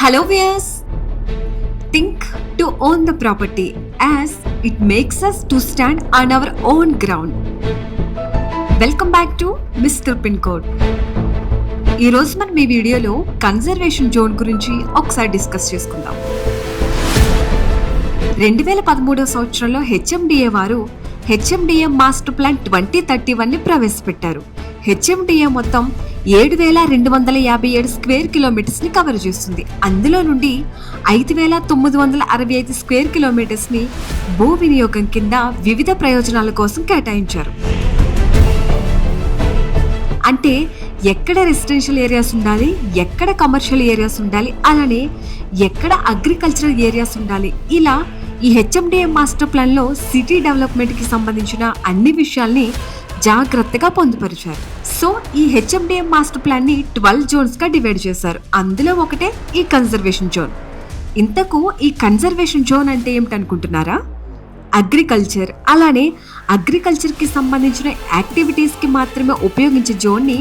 Hello viewers, think to own the property as it makes us to stand on our own ground. Welcome back to Mr. Pin Code. ఈ రోజు మనం ఈ వీడియోలో conservation zone గురించి ఒకసారి discuss చేసుకుందాం. 2013 సంవత్సరంలో హెచ్ఎండిఏ వారు హెచ్ఎండిఏ మాస్టర్ ప్లాన్ 2031ని ప్రవేశపెట్టారు. హెచ్ఎండిఏ మొత్తం 7,257 స్క్వేర్ కిలోమీటర్స్ ని కవర్ చేస్తుంది. అందులో నుండి 5,965 స్క్వేర్ కిలోమీటర్స్ ని భూ వినియోగం కింద వివిధ ప్రయోజనాల కోసం కేటాయించారు. అంటే ఎక్కడ రెసిడెన్షియల్ ఏరియాస్ ఉండాలి, ఎక్కడ కమర్షియల్ ఏరియాస్ ఉండాలి, అలానే ఎక్కడ అగ్రికల్చరల్ ఏరియాస్ ఉండాలి, ఇలా ఈ హెచ్ఎండిఏ మాస్టర్ ప్లాన్ లో సిటీ డెవలప్మెంట్ కి సంబంధించిన అన్ని విషయాల్ని జాగ్రత్తగా పొందుపరిచారు. సో ఈ హెచ్ఎండిఏ మాస్టర్ ప్లాన్ ని 12 జోన్స్ గా డివైడ్ చేశారు. అందులో ఒకటే ఈ కన్జర్వేషన్ జోన్. ఇంతకు ఈ కన్జర్వేషన్ జోన్ అంటే ఏమిటనుకుంటున్నారా? అగ్రికల్చర్, అలానే అగ్రికల్చర్ కి సంబంధించిన యాక్టివిటీస్ కి మాత్రమే ఉపయోగించే జోన్ ని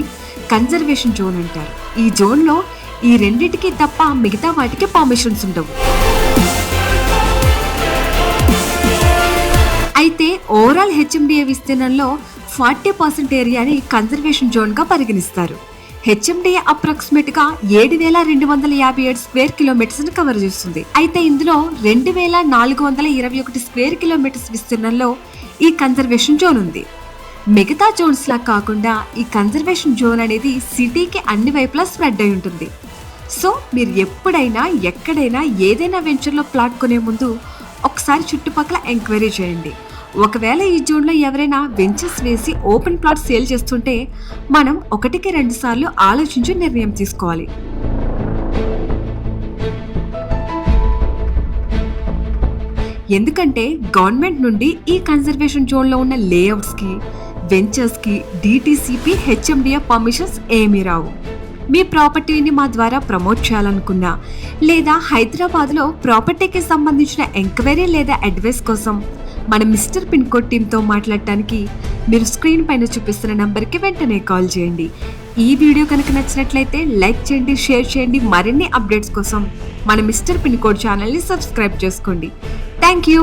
కన్జర్వేషన్ జోన్ అంటారు. ఈ జోన్ లో ఈ రెండిటికి తప్ప మిగతా వాటికి పర్మిషన్స్ ఉండవు. అయితే ఓవరాల్ హెచ్ఎండిఏ విస్తీర్ణంలో 40% ఏరియాని కన్జర్వేషన్ జోన్ గా పరిగణిస్తారు. హెచ్ఎండిఏ అప్రాక్సిమేట్ గా 7,257 స్క్వేర్ కిలోమీటర్స్ ని కవర్ చేస్తుంది. అయితే ఇందులో 2,421 స్క్వేర్ కిలోమీటర్స్ విస్తీర్ణంలో ఈ కన్జర్వేషన్ జోన్ ఉంది. మిగతా జోన్స్ లా కాకుండా ఈ కన్జర్వేషన్ జోన్ అనేది సిటీకి అన్ని వైపులా స్ప్రెడ్ అయి ఉంటుంది. సో మీరు ఎప్పుడైనా ఎక్కడైనా ఏదైనా వెంచర్లో ప్లాట్ కొనే ముందు ఒకసారి చుట్టుపక్కల ఎంక్వైరీ చేయండి. ఒకవేళ ఈ జోన్లో ఎవరైనా వెంచర్స్ వేసి ఓపెన్ ప్లాట్ సేల్ చేస్తుంటే మనం 1-2 సార్లు ఆలోచించి నిర్ణయం తీసుకోవాలి. ఎందుకంటే గవర్నమెంట్ నుండి ఈ కన్జర్వేషన్ జోన్లో ఉన్న లేఅవుట్స్కి, వెంచర్స్కి డిటిసిపి హెచ్ఎండిఏ పర్మిషన్స్ ఏమీ రావు. మీ ప్రాపర్టీని మా ద్వారా ప్రమోట్ చేయాలనుకున్నా, లేదా హైదరాబాద్లో ప్రాపర్టీకి సంబంధించిన ఎంక్వైరీ లేదా అడ్వైస్ కోసం మన మిస్టర్ పిన్ కోడ్ టీమ్తో మాట్లాడటానికి మీరు స్క్రీన్ పైన చూపిస్తున్న నంబర్కి వెంటనే కాల్ చేయండి. ఈ వీడియో కనుక నచ్చినట్లయితే లైక్ చేయండి, షేర్ చేయండి. మరిన్ని అప్డేట్స్ కోసం మన మిస్టర్ పిన్ కోడ్ ఛానల్ని సబ్స్క్రైబ్ చేసుకోండి. Thank you.